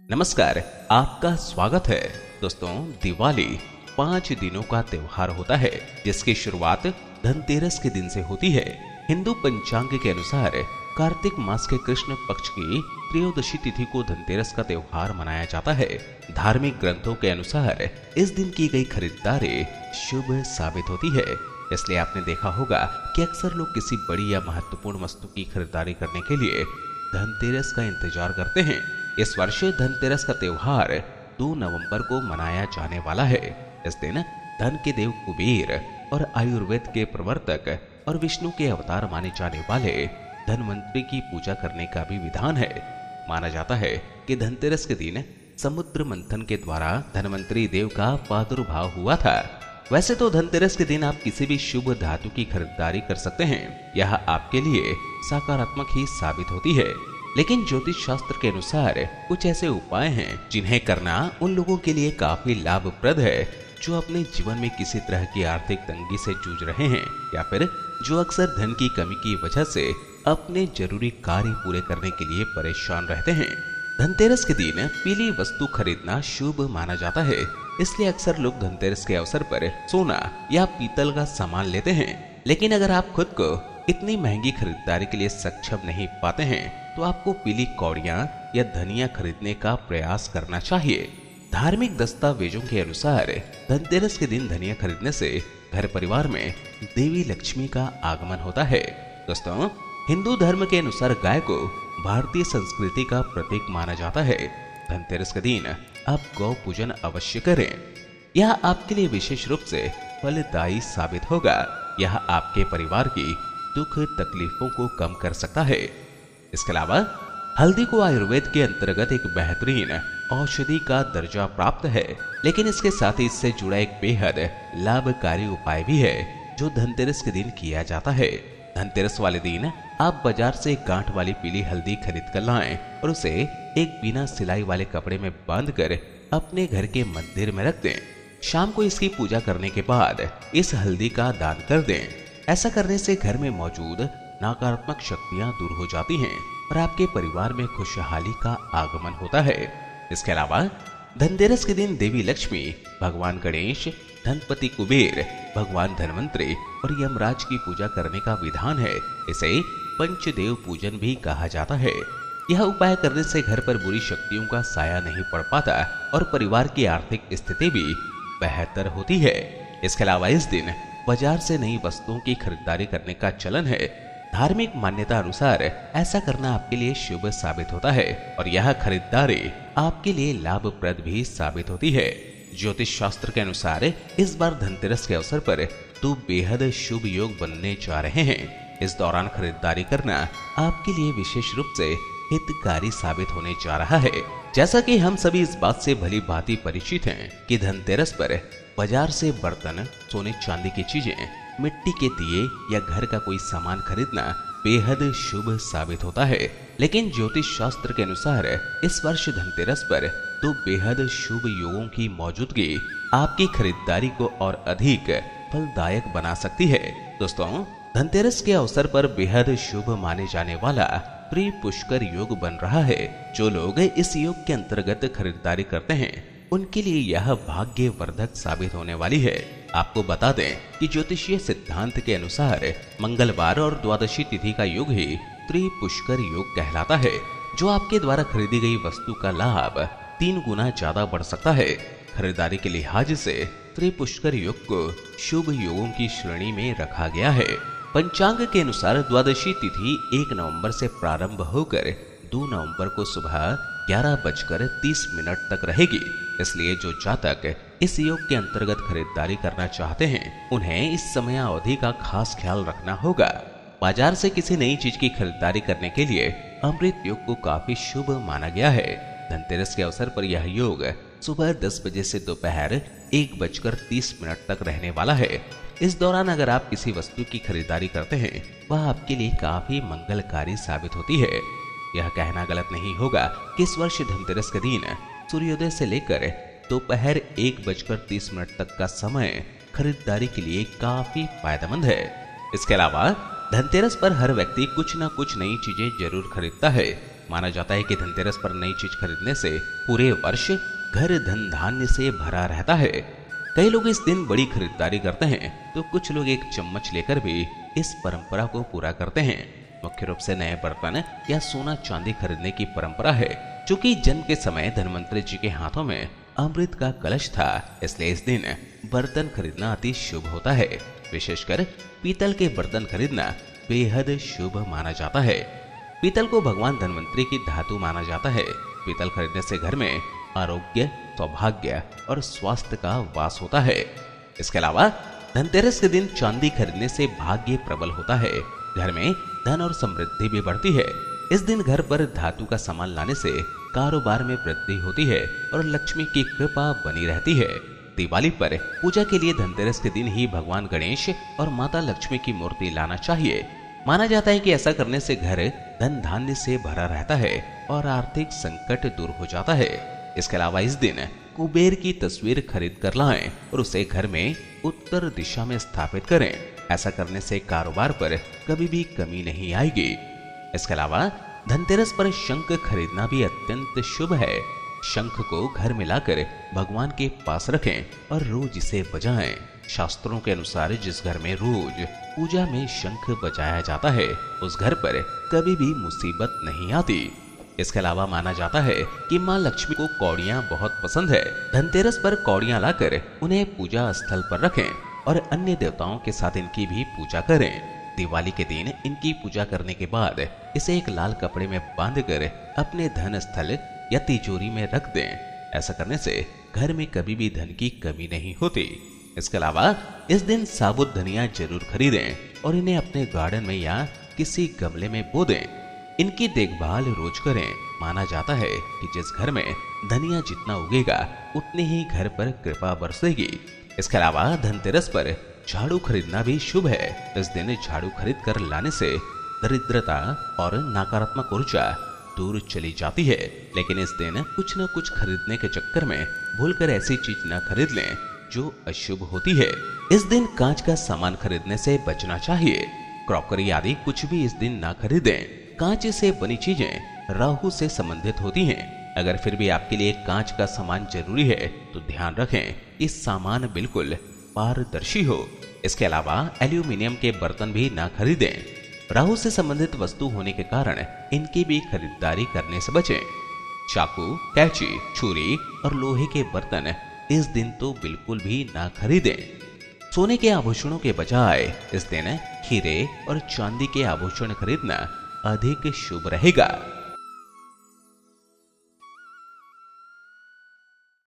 नमस्कार, आपका स्वागत है। दोस्तों, दिवाली 5 दिनों का त्योहार होता है जिसकी शुरुआत धनतेरस के दिन से होती है। हिंदू पंचांग के अनुसार कार्तिक मास के कृष्ण पक्ष की त्रयोदशी तिथि को धनतेरस का त्योहार मनाया जाता है। धार्मिक ग्रंथों के अनुसार इस दिन की गई खरीदारी शुभ साबित होती है। इसलिए आपने देखा होगा कि अक्सर लोग किसी बड़ी या महत्वपूर्ण वस्तु की खरीदारी करने के लिए धनतेरस का इंतजार करते हैं। इस वर्ष धनतेरस का त्योहार 2 नवंबर को मनाया जाने वाला है। इस दिन धन के देव कुबेर और आयुर्वेद के प्रवर्तक और विष्णु के अवतार माने जाने वाले धनवंतरी की पूजा करने का भी विधान है। माना जाता है कि धनतेरस के दिन समुद्र मंथन के द्वारा धनवंतरी देव का प्रादुर्भाव हुआ था। वैसे तो धनतेरस के दिन आप किसी भी शुभ धातु की खरीदारी कर सकते हैं। यह आपके लिए सकारात्मक ही साबित होती है। लेकिन ज्योतिष शास्त्र के अनुसार कुछ ऐसे उपाय हैं जिन्हें करना उन लोगों के लिए काफी लाभप्रद है जो अपने जीवन में किसी तरह की आर्थिक तंगी से जूझ रहे हैं या फिर जो अक्सर धन की कमी की वजह से अपने जरूरी कार्य पूरे करने के लिए परेशान रहते हैं। धनतेरस के दिन पीली वस्तु खरीदना शुभ माना जाता है। इसलिए अक्सर लोग धनतेरस के अवसर पर सोना या पीतल का सामान लेते हैं। लेकिन अगर आप खुद को इतनी महंगी खरीदारी के लिए सक्षम नहीं पाते हैं तो आपको पीली कौड़ियां या धनिया खरीदने का प्रयास करना चाहिए। धार्मिक दस्तावेजों के अनुसार धनतेरस के दिन धनिया खरीदने से घर परिवार में देवी लक्ष्मी का आगमन होता है। दोस्तों, हिंदू धर्म के अनुसार गाय को भारतीय संस्कृति का प्रतीक माना जाता है। धनतेरस के दिन आप गौ पूजन अवश्य करें। यह आपके लिए विशेष रूप से फलदायी साबित होगा। यह आपके परिवार की दुख तकलीफों को कम कर सकता है। इसके अलावा हल्दी को आयुर्वेद के अंतर्गत एक बेहतरीन औषधि का दर्जा प्राप्त है। लेकिन इसके साथ ही इससे जुड़ा एक बेहद लाभकारी उपाय भी है जो धनतेरस के दिन किया जाता है। धनतेरस वाले दिन आप बाजार से एक गांठ वाली पीली हल्दी खरीद कर लाएं और उसे एक बिना सिलाई वाले कपड़े में बांध कर अपने घर के मंदिर में रख दें। शाम को इसकी पूजा करने के बाद इस हल्दी का दान कर दें। ऐसा करने से घर में मौजूद नकारात्मक शक्तियां दूर हो जाती हैं और आपके परिवार में खुशहाली का आगमन होता है। इसके अलावा धनतेरस के दिन देवी लक्ष्मी, भगवान गणेश, धनपति कुबेर, भगवान धनवंतरी और यमराज की पूजा करने का विधान है। इसे पंचदेव पूजन भी कहा जाता है। यह उपाय करने से घर पर बुरी शक्तियों का साया नहीं पड़ पाता और परिवार की आर्थिक स्थिति भी बेहतर होती है। इसके अलावा इस दिन बाजार से नई वस्तुओं की खरीदारी करने का चलन है। धार्मिक मान्यता अनुसार ऐसा करना आपके लिए शुभ साबित होता है और यह खरीदारी आपके लिए लाभप्रद भी साबित होती है। ज्योतिष शास्त्र के अनुसार इस बार धनतेरस के अवसर पर 2 बेहद शुभ योग बनने जा रहे हैं। इस दौरान खरीदारी करना आपके लिए विशेष रूप से हितकारी साबित होने जा रहा है। जैसा कि हम सभी इस बात से भली भांति परिचित हैं कि धनतेरस पर बाजार से बर्तन, सोने चांदी की चीजें, मिट्टी के दिए या घर का कोई सामान खरीदना बेहद शुभ साबित होता है। लेकिन ज्योतिष शास्त्र के अनुसार इस वर्ष धनतेरस पर 2 बेहद शुभ योगों की मौजूदगी आपकी खरीदारी को और अधिक फलदायक बना सकती है। दोस्तों, धनतेरस के अवसर पर बेहद शुभ माने जाने वाला प्रिय पुष्कर योग बन रहा है। जो लोग इस योग के अंतर्गत खरीदारी करते हैं उनके लिए यह भाग्यवर्धक साबित होने वाली है। आपको बता दें कि ज्योतिषीय सिद्धांत के अनुसार मंगलवार और द्वादशी तिथि का योग ही त्रिपुष्कर योग कहलाता है, जो आपके द्वारा खरीदी गई वस्तु का लाभ 3 गुना ज्यादा बढ़ सकता है। खरीदारी के लिहाज से त्रिपुष्कर योग को शुभ योगों की श्रेणी में रखा गया है। पंचांग के अनुसार द्वादशी तिथि 1 नवंबर से प्रारंभ होकर 2 नवंबर को सुबह 11:30 तक रहेगी। इसलिए जो जातक इस योग के अंतर्गत खरीदारी करना चाहते हैं उन्हें इस समय अवधि का खास ख्याल रखना होगा। बाजार से किसी नई चीज की खरीदारी करने के लिए अमृत योग को काफी शुभ माना गया है। धनतेरस के अवसर पर यह योग सुबह 10 बजे से दोपहर 1:30 तक रहने वाला है। इस दौरान अगर आप किसी वस्तु की खरीदारी करते हैं वह आपके लिए काफी मंगलकारी साबित होती है। यह कहना गलत नहीं होगा कि इस वर्ष धनतेरस के दिन सूर्योदय से लेकर दोपहर 1:30 तक का समय खरीदारी के लिए काफी फायदेमंद है। इसके अलावा धनतेरस पर हर व्यक्ति कुछ न कुछ नई चीजें जरूर खरीदता है। माना जाता है कि धनतेरस पर नई चीज खरीदने से पूरे वर्ष घर धन धान्य से भरा रहता है। कई लोग इस दिन बड़ी खरीदारी करते हैं तो कुछ लोग एक चम्मच लेकर भी इस परंपरा को पूरा करते हैं। मुख्य रूप से नए बर्तन या सोना चांदी खरीदने की परंपरा है। चूंकि जन्म के समय धनवंतरी जी के हाथों में अमृत का कलश था, इसलिए इस दिन बर्तन खरीदना अति शुभ होता है। विशेषकर पीतल के बर्तन खरीदना बेहद शुभ माना जाता है। पीतल को भगवान धनवंतरी की धातु माना जाता है। पीतल खरीदने से घर में आरोग्य, सौभाग्य और स्वास्थ्य का वास होता है। इसके अलावा धनतेरस के दिन चांदी खरीदने से भाग्य प्रबल होता है। घर में धन और समृद्धि भी बढ़ती है। इस दिन घर पर धातु का सामान लाने से कारोबार में वृद्धि होती है और लक्ष्मी की कृपा बनी रहती है। दिवाली पर पूजा के लिए धनतेरस के दिन ही भगवान गणेश और माता लक्ष्मी की मूर्ति लाना चाहिए। माना जाता है कि ऐसा करने से घर धन धान्य से भरा रहता है और आर्थिक संकट दूर हो जाता है। इसके अलावा इस दिन कुबेर की तस्वीर खरीद कर लाएं और उसे घर में उत्तर दिशा में स्थापित करें। ऐसा करने से कारोबार पर कभी भी कमी नहीं आएगी। इसके अलावा धनतेरस पर शंख खरीदना भी अत्यंत शुभ है। शंख को घर में लाकर भगवान के पास रखें और रोज इसे बजाएं। शास्त्रों के अनुसार जिस घर में रोज पूजा में शंख बजाया जाता है उस घर पर कभी भी मुसीबत नहीं आती। इसके अलावा माना जाता है कि मां लक्ष्मी को कौड़ियां बहुत पसंद है। धनतेरस पर कौड़ियां लाकर उन्हें पूजा स्थल पर रखें और अन्य देवताओं के साथ इनकी भी पूजा करें। दिवाली के दिन इनकी पूजा करने के बाद इसे एक लाल कपड़े में बांधकर अपने धन स्थल या तिजोरी में रख दें। ऐसा करने से घर में कभी भी धन की कमी नहीं होती। इसके अलावा इस दिन साबुत धनिया जरूर खरीदें और इन्हें अपने गार्डन में या किसी गमले में बो दें। इनकी देखभाल रोज करें। माना जाता है कि जिस घर में धनिया जितना उगेगा उतनी ही घर पर कृपा बरसेगी। इसके अलावा धनतेरस पर झाड़ू खरीदना भी शुभ है। इस दिन झाड़ू खरीद कर लाने से दरिद्रता और नकारात्मक ऊर्जा दूर चली जाती है। लेकिन इस दिन कुछ न कुछ खरीदने के चक्कर में भूलकर ऐसी चीज न खरीद लें जो अशुभ होती है। इस दिन कांच का सामान खरीदने से बचना चाहिए। क्रॉकरी आदि कुछ भी इस दिन ना खरीदें। कांच से बनी चीजें राहु से संबंधित होती हैं। अगर फिर भी आपके लिए कांच का सामान जरूरी है तो ध्यान रखें इस सामान बिल्कुल पारदर्शी हो। इसके अलावा एल्यूमिनियम के बर्तन भी ना खरीदें। राहु से संबंधित वस्तु होने के कारण इनकी भी खरीदारी करने से बचें। चाकू, कैंची, छुरी और लोहे के बर्तन इस दिन तो बिल्कुल भी ना खरीदें। सोने के आभूषणों के बजाय इस दिन हीरे और चांदी के आभूषण खरीदना अधिक शुभ रहेगा।